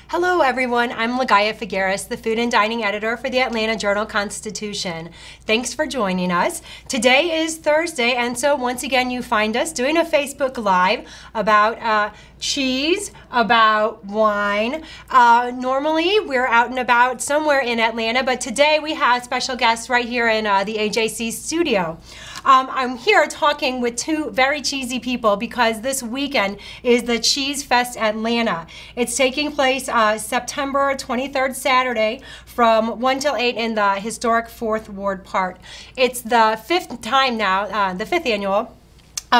Hello everyone, I'm Ligaya Figueres, the Food and Dining Editor for the Atlanta Journal-Constitution. Thanks for joining us. Today is Thursday, and so once again you find us doing a Facebook Live about cheese, about wine. Normally we're out and about somewhere in Atlanta, but today we have special guests right here in the AJC studio. I'm here talking with two very cheesy people because this weekend is the Cheese Fest Atlanta. It's taking place September 23rd, Saturday, from 1 till 8 in the historic 4th Ward Park. It's the fifth time now, the fifth annual.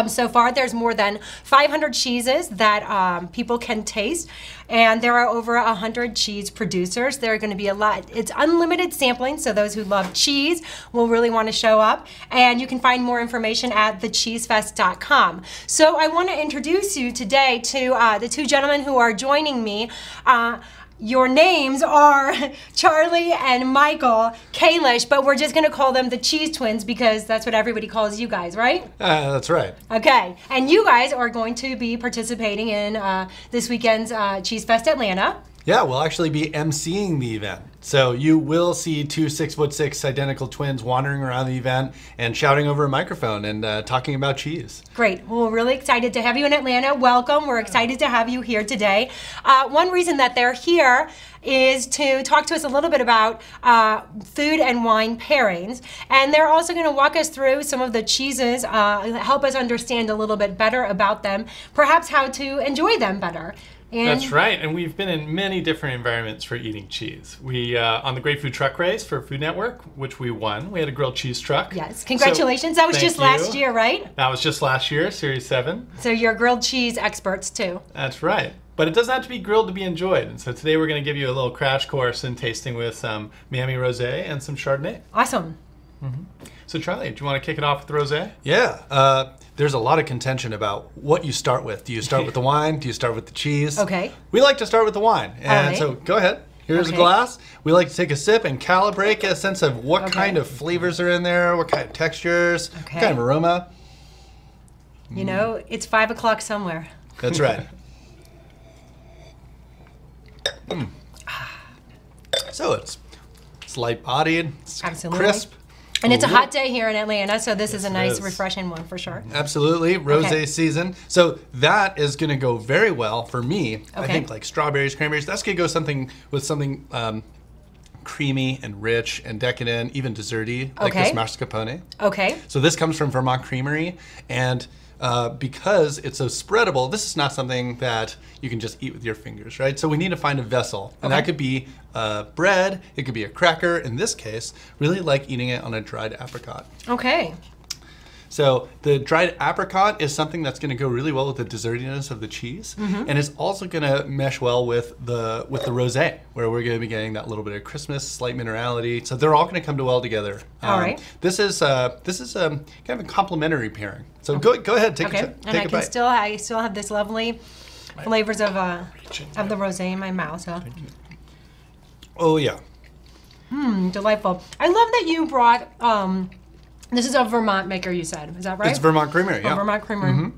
So far, there's more than 500 cheeses that people can taste, and there are over 100 cheese producers. There are going to be a lot. It's unlimited sampling, so those who love cheese will really want to show up, and you can find more information at thecheesefest.com. So I want to introduce you today to the two gentlemen who are joining me. Your names are Charlie and Michael Kalish, but we're just going to call them the Cheese Twins because that's what everybody calls you guys, right? That's right. Okay, and you guys are going to be participating in this weekend's Cheese Fest Atlanta. Yeah, we'll actually be emceeing the event. So you will see two 6'6" identical twins wandering around the event and shouting over a microphone and talking about cheese. Great. Well, we're really excited to have you in Atlanta. Welcome. We're excited to have you here today. One reason that they're here is to talk to us a little bit about food and wine pairings. And they're also going to walk us through some of the cheeses, help us understand a little bit better about them, perhaps how to enjoy them better. That's right, and we've been in many different environments for eating cheese. We, on the Great Food Truck Race for Food Network, which we won, we had a grilled cheese truck. Yes, congratulations. So, that was just last year, right? That was just last year, Series 7. So you're grilled cheese experts too. That's right. But it doesn't have to be grilled to be enjoyed. And so today we're going to give you a little crash course in tasting with some Miami Rosé and some Chardonnay. Awesome. Mm-hmm. So Charlie, do you want to kick it off with the Rosé? Yeah. There's a lot of contention about what you start with. Do you start with the wine? Do you start with the cheese? Okay. We like to start with the wine. And so go ahead. Here's a glass. We like to take a sip and calibrate, get a sense of what kind of flavors are in there, what kind of textures, what kind of aroma. You know, it's 5 o'clock somewhere. That's right. So it's light-bodied, it's crisp. And it's a hot day here in Atlanta, so this is a nice, refreshing one for sure. Absolutely, rosé season. So that is going to go very well for me. I think like strawberries, cranberries. That's going to go something creamy and rich and decadent, even desserty, like this mascarpone. Okay. So this comes from Vermont Creamery, and because it's so spreadable, this is not something that you can just eat with your fingers, right? So we need to find a vessel, and that could be bread, it could be a cracker. In this case, really like eating it on a dried apricot. Okay. So the dried apricot is something that's going to go really well with the dessertiness of the cheese, and it's also going to mesh well with the rosé, where we're going to be getting that little bit of crispness, slight minerality. So they're all going to come well together. All right. This is kind of a complementary pairing. So go ahead, take a bite. And I still have this lovely flavors of the rosé in my mouth. So. Oh yeah. Delightful. I love that you brought. This is a Vermont maker, you said. Is that right? It's Vermont Creamery, yeah. Vermont Creamery.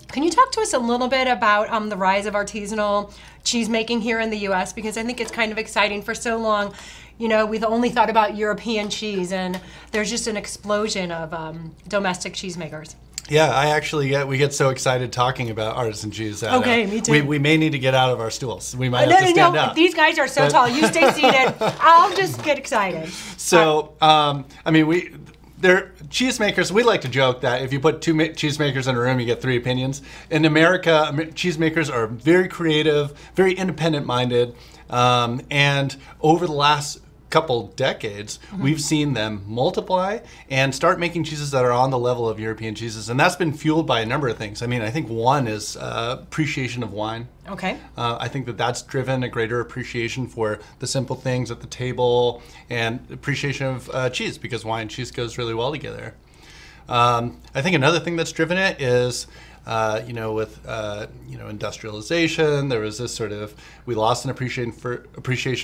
Can you talk to us a little bit about the rise of artisanal cheese making here in the U.S.? Because I think it's kind of exciting. For so long, you know, we've only thought about European cheese, and there's just an explosion of domestic cheesemakers. Yeah, we get so excited talking about artisan cheese that me too. We may need to get out of our stools. We might have to stand up. These guys are so tall. You stay seated. I'll just get excited. So, I mean, they're cheesemakers. We like to joke that if you put two cheesemakers in a room, you get 3 opinions. In America, cheesemakers are very creative, very independent-minded, and over the last couple decades, we've seen them multiply and start making cheeses that are on the level of European cheeses, and that's been fueled by a number of things. I mean, I think one is appreciation of wine. Okay. I think that's driven a greater appreciation for the simple things at the table and appreciation of cheese, because wine and cheese goes really well together. I think another thing that's driven it is with industrialization, there was this sort of, we lost an appreciation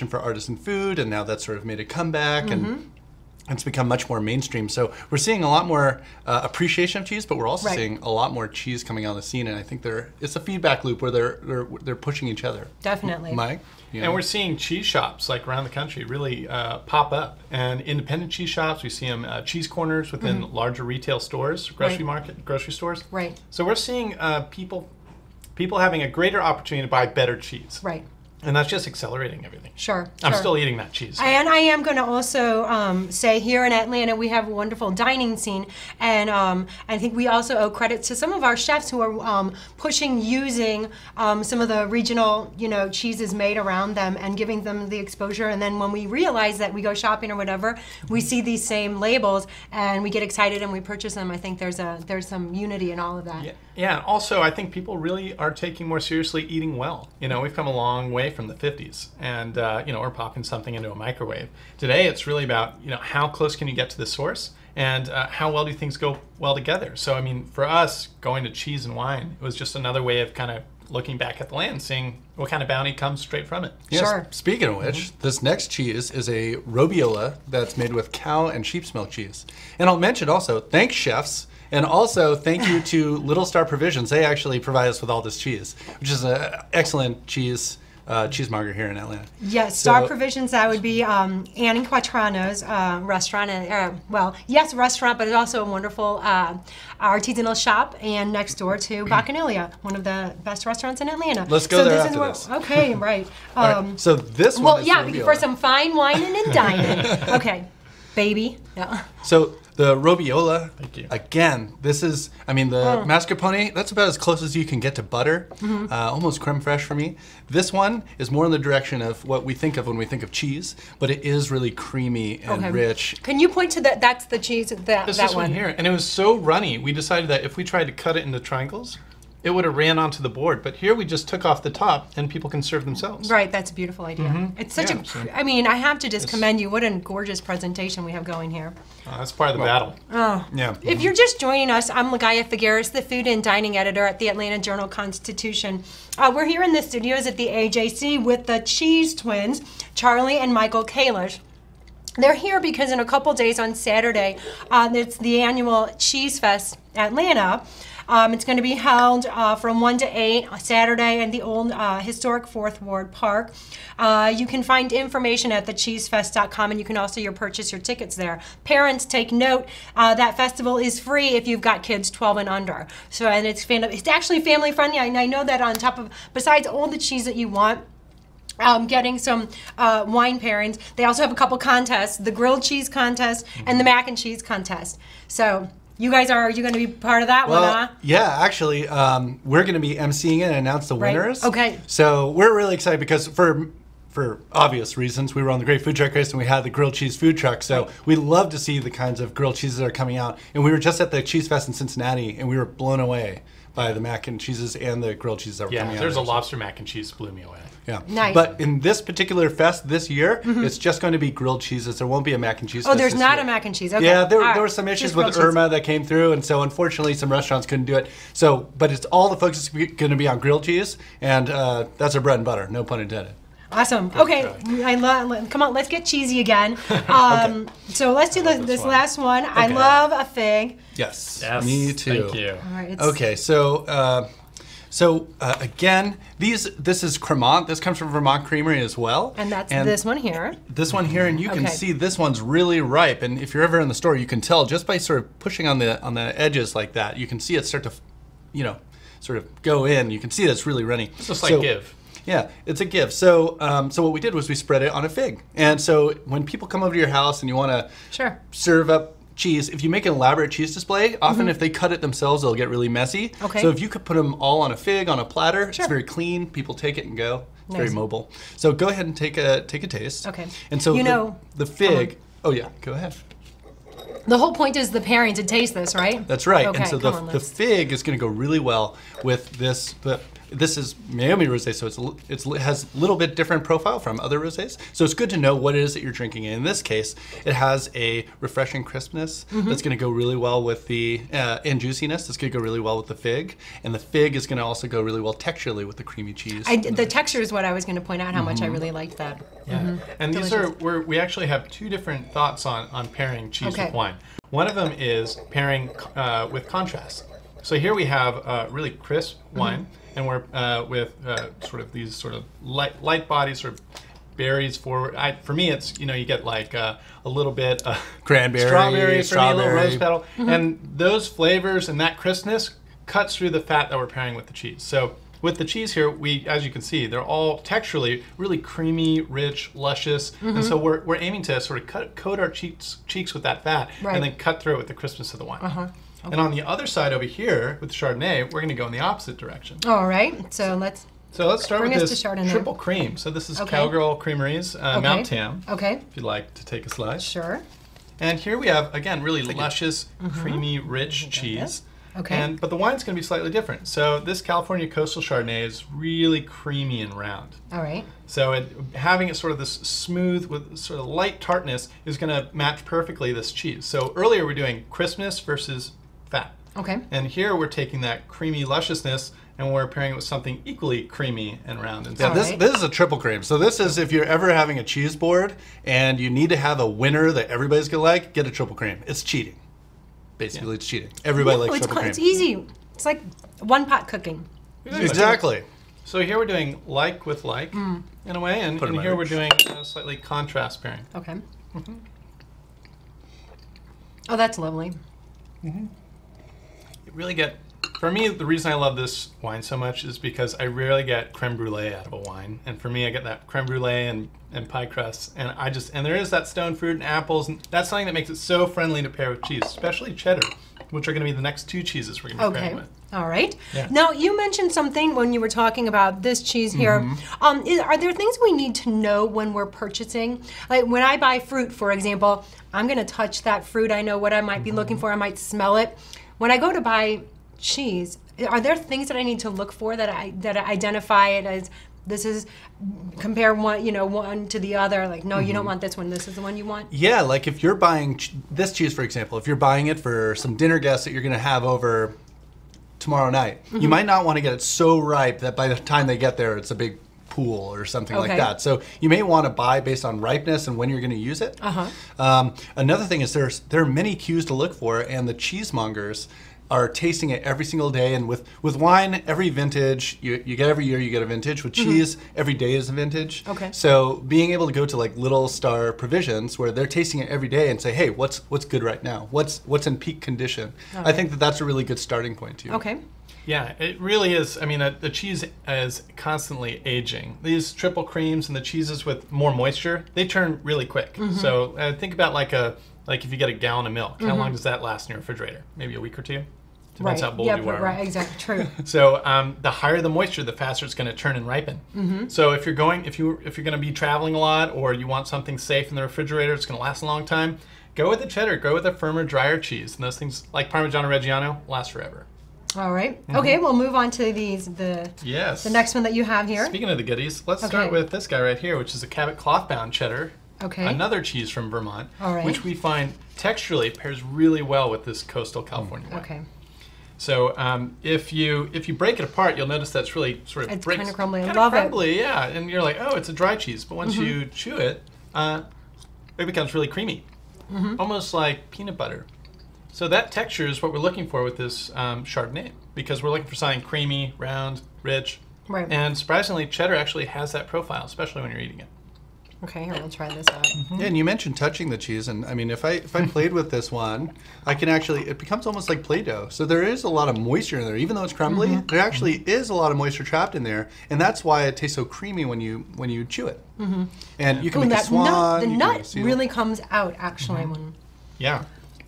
for artisan food, and now that's sort of made a comeback. And it's become much more mainstream. So we're seeing a lot more appreciation of cheese, but we're also Right. seeing a lot more cheese coming on the scene. And I think it's a feedback loop where they're pushing each other. Definitely. Mike? You And know? we're seeing cheese shops like around the country really pop up, and independent cheese shops. We see them cheese corners within larger retail stores, grocery stores. Right. So we're seeing people having a greater opportunity to buy better cheese, Right. and that's just accelerating everything. Sure. I'm sure. still eating that cheese. And I am going to also say here in Atlanta we have a wonderful dining scene, and I think we also owe credit to some of our chefs who are pushing using some of the regional cheeses made around them and giving them the exposure. And then when we realize that we go shopping or whatever, we see these same labels and we get excited and we purchase them. I think there's some unity in all of that. Yeah. Yeah. Also, I think people really are taking more seriously eating well. We've come a long way from the 50s, and we're popping something into a microwave. Today, it's really about how close can you get to the source, and how well do things go well together. So, I mean, for us, going to cheese and wine, it was just another way of kind of looking back at the land, seeing what kind of bounty comes straight from it. Yes. Sure. Speaking of which, this next cheese is a Robiola that's made with cow and sheep's milk cheese. And I'll mention also, thanks chefs, and also thank you to Little Star Provisions. They actually provide us with all this cheese, which is an excellent cheesemonger here in Atlanta. Yes, Star So- Provisions, that would be Annie Quattrano's restaurant. Yes, restaurant, but it's also a wonderful artisanal shop, and next door to Bacchanalia, one of the best restaurants in Atlanta. Let's go there this after is this. Okay, right. All right, so this one Well, is yeah, Robiola. for some fine wining and dining. Okay, baby. Yeah. So the Robiola, Thank you. again, this is, the mascarpone, that's about as close as you can get to butter, almost creme fraiche for me. This one is more in the direction of what we think of when we think of cheese, but it is really creamy and Okay. rich. Can you point to that? That's the cheese. This That one here, and it was so runny, we decided that if we tried to cut it into triangles, it would have ran onto the board. But here we just took off the top, and people can serve themselves. Right, that's a beautiful idea. It's such Yeah, so- I have to just commend you. What a gorgeous presentation we have going here. That's part of the battle. Yeah. If you're just joining us, I'm Ligaya Figueres, the food and dining editor at the Atlanta Journal-Constitution. We're here in the studios at the AJC with the Cheese Twins, Charlie and Michael Kalish. They're here because in a couple days on Saturday, it's the annual Cheese Fest Atlanta. It's going to be held from 1 to 8 Saturday in the old historic 4th Ward Park. You can find information at thecheesefest.com, and you can also purchase your tickets there. Parents, take note, that festival is free if you've got kids 12 and under. So, and it's actually family friendly. I know that on top of, besides all the cheese that you want, getting some wine pairings. They also have a couple contests, the grilled cheese contest and the mac and cheese contest. So you guys are you going to be part of that one, huh? Yeah, actually, we're going to be emceeing it and announce the Right. winners. Okay. So we're really excited because for obvious reasons, we were on the Great Food Truck Race and we had the grilled cheese food truck. So we love to see the kinds of grilled cheeses that are coming out. And we were just at the Cheese Fest in Cincinnati, and we were blown away by the mac and cheeses and the grilled cheeses that were coming Yeah, out. there's a there. lobster mac and cheese blew me away. Yeah. Nice. But in this particular fest this year, it's just going to be grilled cheeses. There won't be a mac and cheese Oh, fest there's this not year. a mac and cheese. Okay. Yeah, there All right. were some issues Just with grilled cheese. Irma that came through, and so unfortunately some restaurants couldn't do it. So, but it's all the focus is going to be on grilled cheese, and that's our bread and butter, no pun intended. Awesome. Okay, come on, let's get cheesy again. So let's do this one. last one. I Okay. love a fig. Yes, Yes, me too. Thank you. All right. Okay, so again, this is Cremant. This comes from Vermont Creamery as well. And that's this one here. This one here, and you can Okay. see this one's really ripe. And if you're ever in the store, you can tell just by sort of pushing on the edges like that. You can see it start to, sort of go in. You can see that it's really runny. It's just like give. Yeah, it's a give. So, so what we did was we spread it on a fig. And so when people come over to your house and you want to Sure. serve up cheese, if you make an elaborate cheese display, often if they cut it themselves, it'll get really messy. Okay. So if you could put them all on a fig, on a platter, Sure. it's very clean. People take it and go. It's very Nice. mobile. So go ahead and take a taste. Okay. And so the fig. Oh yeah, go ahead. The whole point is the pairing to taste this, right? That's right. Okay, And so come on, the let's- fig is going to go really well with this. this is Miami rosé, so it has a little bit different profile from other rosés. So it's good to know what it is that you're drinking. In this case, it has a refreshing crispness that's going to go really well with the and juiciness. That's going to go really well with the fig, and the fig is going to also go really well texturally with the creamy cheese. The texture is what I was going to point out. How much I really liked that. Yeah, and these we actually have two different thoughts on pairing cheese with wine. One of them is pairing with contrast. So here we have really crisp wine, and we're with sort of these sort of light bodies, sort of berries forward. For me, it's you get like a little bit cranberry, strawberry, strawberry, a little rose petal, and those flavors and that crispness cuts through the fat that we're pairing with the cheese. So with the cheese here, as you can see, they're all texturally really creamy, rich, luscious, and so we're aiming to sort of coat our cheeks with that fat, and then cut through it with the crispness of the wine. Okay. And on the other side over here with the Chardonnay, we're going to go in the opposite direction. All right, so let's start with this triple cream. So this is Cowgirl Creamery's Mount Tam. Okay. If you'd like to take a slice. Sure. And here we have, again, really luscious, creamy, rich cheese. Okay. But the wine's going to be slightly different. So this California Coastal Chardonnay is really creamy and round. All right. So having it sort of this smooth with sort of light tartness is going to match perfectly this cheese. So earlier we're doing crispness versus fat. Okay. And here we're taking that creamy lusciousness and we're pairing it with something equally creamy and round. And this is a triple cream. So this is if you're ever having a cheese board and you need to have a winner that everybody's gonna like, get a triple cream. It's cheating. Basically, it's cheating. Everybody likes triple cream. It's easy. It's like one pot cooking. Exactly. So here we're doing like with like in a way, and here we're doing a slightly contrast pairing. Okay. Oh, that's lovely. You really get, for me, the reason I love this wine so much is because I rarely get creme brulee out of a wine. And for me, I get that creme brulee and pie crust. And and there is that stone fruit and apples. And that's something that makes it so friendly to pair with cheese, especially cheddar, which are going to be the next two cheeses we're going to be pairing with. All right. Yeah. Now, you mentioned something when you were talking about this cheese here. Are there things we need to know when we're purchasing? Like when I buy fruit, for example, I'm going to touch that fruit. I know what I might be looking for. I might smell it. When I go to buy cheese, are there things that I need to look for that I identify it as this is compare one to the other? Like, no, you don't want this one. This is the one you want. Yeah, like if you're buying this cheese, for example, if you're buying it for some dinner guests that you're going to have over tomorrow night, you might not want to get it so ripe that by the time they get there, it's a big pool or something like that. So you may want to buy based on ripeness and when you're going to use it. Another thing is there are many cues to look for, and the cheesemongers are tasting it every single day. And with wine, every vintage, you get every year you get a vintage. With cheese, every day is a vintage. Okay. So being able to go to like Little Star Provisions where they're tasting it every day and say, hey, what's good right now? What's in peak condition? Okay. I think that's a really good starting point too. Okay. Yeah, it really is. I mean, the cheese is constantly aging. These triple creams and the cheeses with more moisture, they turn really quick. So think about like if you get a gallon of milk, how long does that last in your refrigerator? Maybe a week or two? Depends how bold you are. Right, exactly, true. So the higher the moisture, the faster it's going to turn and ripen. So if you're going to be traveling a lot, or you want something safe in the refrigerator, it's going to last a long time, go with the cheddar, go with a firmer, drier cheese. And those things like Parmigiano Reggiano last forever. All right. Okay, we'll move on to the next one that you have here. Speaking of the goodies, let's start with this guy right here, which is a Cabot cloth-bound cheddar. Okay. Another cheese from Vermont, all right, which we find texturally pairs really well with this coastal California wine. Okay. So if you break it apart, you'll notice that's really sort of it's kind of crumbly. I love it. Yeah, and you're like, oh, it's a dry cheese. But once you chew it, it becomes really creamy, almost like peanut butter. So that texture is what we're looking for with this Chardonnay, because we're looking for something creamy, round, rich. Right. And surprisingly, cheddar actually has that profile, especially when you're eating it. Okay, here, we'll try this out. Yeah, and you mentioned touching the cheese, and I mean, if I played with this one, I can actually, it becomes almost like Play-Doh. So there is a lot of moisture in there, even though it's crumbly. There actually is a lot of moisture trapped in there, and that's why it tastes so creamy when you chew it. And you can make a swan. The nut really comes out actually when. Yeah.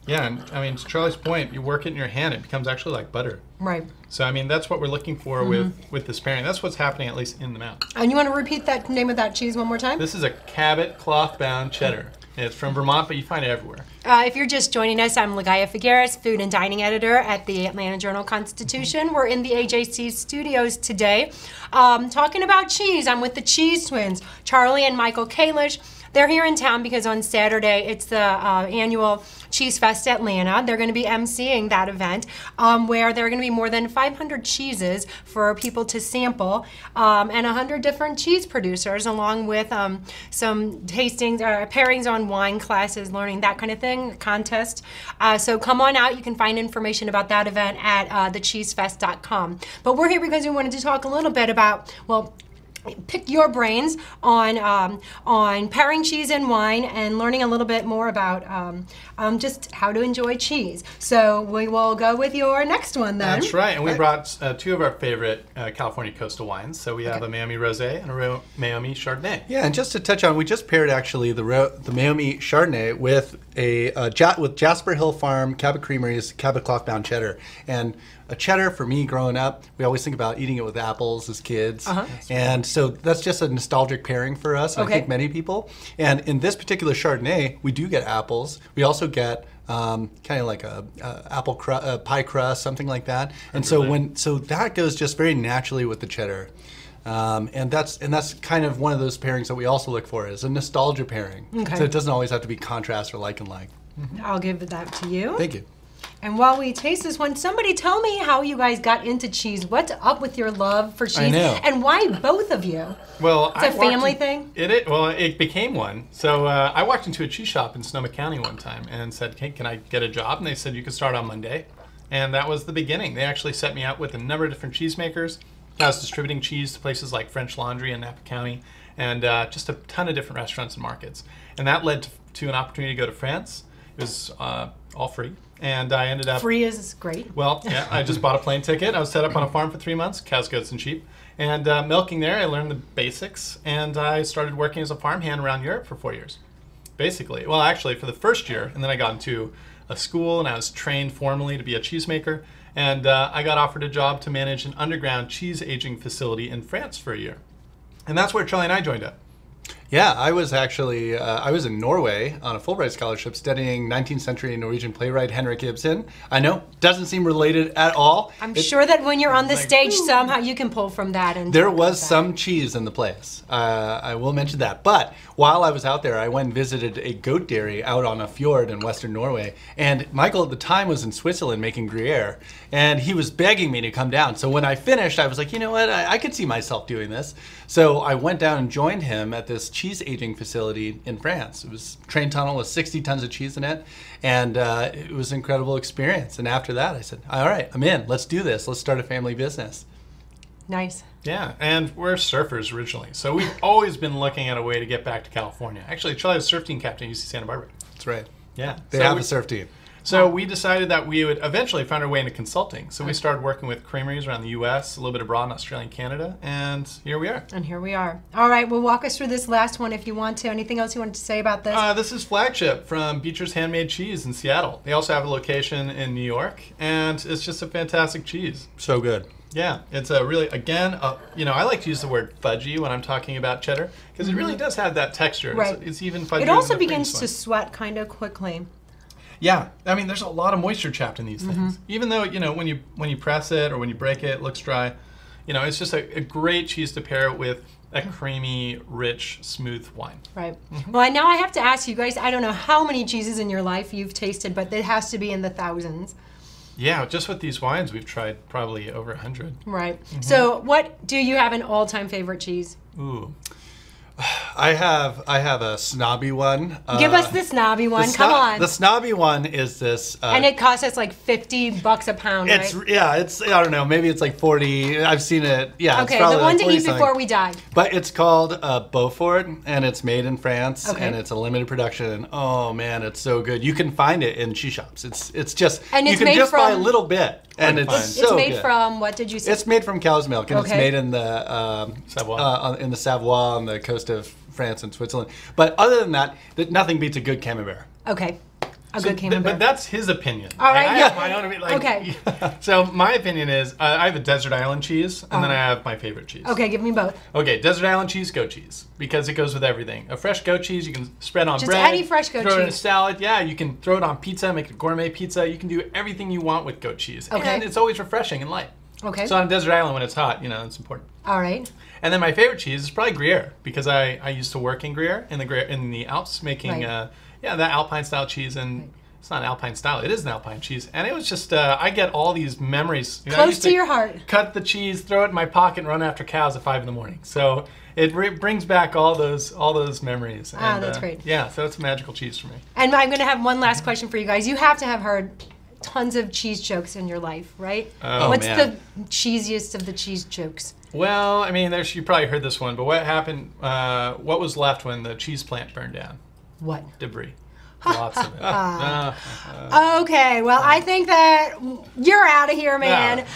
Yeah, and I mean, to Charlie's point, you work it in your hand, it becomes actually like butter. Right. So, I mean, that's what we're looking for with this pairing. That's what's happening, at least in the mouth. And you want to repeat that name of that cheese one more time? This is a Cabot cloth-bound cheddar. It's from Vermont, but you find it everywhere. If you're just joining us, I'm Ligaya Figueres, food and dining editor at the Atlanta Journal-Constitution. We're in the AJC studios today talking about cheese. I'm with the Cheese Twins, Charlie and Michael Kalish. They're here in town because on Saturday it's the annual Cheese Fest Atlanta. They're going to be emceeing that event where there are going to be more than 500 cheeses for people to sample and 100 different cheese producers along with some tastings, pairings on wine classes, learning that kind of thing, contest. So come on out. You can find information about that event at thecheesefest.com. But we're here because we wanted to talk a little bit about, well, pick your brains on pairing cheese and wine and learning a little bit more about just how to enjoy cheese. So we will go with your next one then. That's right, and we brought two of our favorite California coastal wines. So we have a Miami Rosé and a Miami Chardonnay. Yeah, and just to touch on, we just paired actually the Miami Chardonnay with with Jasper Hill Farm Cabot Creamery's Cabot Cloth-bound cheddar. And a cheddar, for me growing up, we always think about eating it with apples as kids. And so that's just a nostalgic pairing for us, and I think many people. And in this particular Chardonnay, we do get apples. We also get kind of like a apple pie crust, something like that. And so that goes just very naturally with the cheddar. And that's kind of one of those pairings that we also look for, is a nostalgia pairing. So it doesn't always have to be contrast or like and like. I'll give that to you. Thank you. And while we taste this one, somebody tell me how you guys got into cheese. What's up with your love for cheese? I know. And why both of you? Well, it's a family thing? It became one. So I walked into a cheese shop in Sonoma County one time and said, hey, can I get a job? And they said, you can start on Monday. And that was the beginning. They actually set me out with a number of different cheesemakers. I was distributing cheese to places like French Laundry in Napa County and just a ton of different restaurants and markets. And that led to an opportunity to go to France. It was all free. And I ended up... Free is great. Well, yeah, I just bought a plane ticket. I was set up on a farm for 3 months, cows, goats, and sheep. And milking there, I learned the basics. And I started working as a farmhand around Europe for 4 years, basically. Well, actually, for the first year. And then I got into a school, and I was trained formally to be a cheesemaker. And I got offered a job to manage an underground cheese aging facility in France for a year. And that's where Charlie and I joined up. Yeah, I was actually, I was in Norway on a Fulbright scholarship studying 19th century Norwegian playwright Henrik Ibsen. I know, doesn't seem related at all. I'm sure that when you're on the stage, somehow you can pull from that. And there was some cheese in the place. I will mention that. But while I was out there, I went and visited a goat dairy out on a fjord in western Norway. And Michael at the time was in Switzerland making Gruyere. And he was begging me to come down. So when I finished, I was like, you know what, I could see myself doing this. So I went down and joined him at this cheese aging facility in France. It was a train tunnel with 60 tons of cheese in it. And it was an incredible experience. And after that, I said, all right, I'm in. Let's do this. Let's start a family business. Nice. Yeah, and we're surfers originally. So we've always been looking at a way to get back to California. Actually, Charlie was a surf team captain at UC Santa Barbara. That's right. Yeah. They have a surf team. So we decided that we would eventually find our way into consulting. So we started working with creameries around the U.S., a little bit abroad in Australia and Canada, and here we are. And here we are. All right, well, walk us through this last one if you want to. Anything else you wanted to say about this? This is Flagship from Beecher's Handmade Cheese in Seattle. They also have a location in New York, and it's just a fantastic cheese. So good. Yeah, it's a really, again, I like to use the word fudgy when I'm talking about cheddar, because it really does have that texture. Right. It's even fudgy. It also begins to sweat kind of quickly. Yeah, I mean, there's a lot of moisture trapped in these things. Even though, when you press it or when you break it, it looks dry. It's just a great cheese to pair it with a creamy, rich, smooth wine. Right. Well, now I have to ask you guys, I don't know how many cheeses in your life you've tasted, but it has to be in the thousands. Yeah, just with these wines, we've tried probably over 100. Right. So what do you have an all-time favorite cheese? Ooh. I have a snobby one. Give us the snobby one. Come on. The snobby one is this. And it costs us like $50 a pound, right? It's I don't know, maybe it's like 40. I've seen it. Yeah. Okay, it's probably the one like to eat before we die. But it's called Beaufort, and it's made in France, Okay. and it's a limited production. And oh man, it's so good. You can find it in cheese shops. It's just And it's you can made just buy a from- little bit, and it's so It's made good. from, what did you say? It's made from cow's milk, and it's Okay. made in the Savoie. in the Savoie on the coast of France and Switzerland. But other than that, nothing beats a good camembert. Okay. A good camembert. But that's his opinion. All right, I yeah. have my own opinion. Like, Okay. So my opinion is I have a desert island cheese, and then I have my favorite cheese. Okay, give me both. Okay, desert island cheese, goat cheese, because it goes with everything. A fresh goat cheese you can spread on Just bread. any fresh goat throw it in a cheese. salad. Yeah, you can throw it on pizza, make it a gourmet pizza. You can do everything you want with goat cheese. Okay. And it's always refreshing and light. Okay. So on a desert island when it's hot, it's important. All right. And then my favorite cheese is probably Gruyere, because I used to work in Gruyere in the Alps making Right. that Alpine style cheese, and it's not Alpine style, it is an Alpine cheese. And it was just I get all these memories. I Close used to your heart. Cut the cheese, throw it in my pocket, and run after cows at 5 in the morning. So it brings back all those memories. Ah, And, that's great. Yeah, so it's a magical cheese for me. And I'm going to have one last question for you guys. You have to have heard tons of cheese jokes in your life, right? Oh, What's man. the cheesiest of the cheese jokes? Well, I mean, you probably heard this one, but what happened? What was left when the cheese plant burned down? What? Debris. Lots of it. Okay, well, I think that you're out of here, man. Yeah.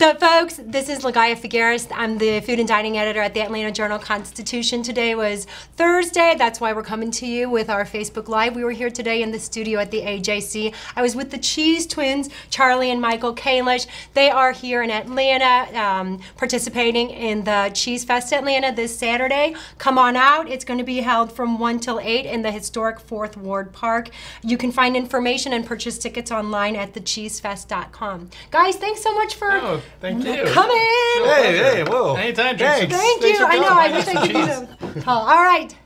So, folks, this is Ligaya Figueres. I'm the food and dining editor at the Atlanta Journal-Constitution. Today was Thursday. That's why we're coming to you with our Facebook Live. We were here today in the studio at the AJC. I was with the Cheese Twins, Charlie and Michael Kalish. They are here in Atlanta participating in the Cheese Fest Atlanta this Saturday. Come on out. It's going to be held from 1 till 8 in the historic 4th Ward Park. You can find information and purchase tickets online at thecheesefest.com. Guys, thanks so much for Thank you. coming. Hey, whoa. Anytime, Thanks. Thank Thanks you. for I know. coming. I wish I could do that. All right.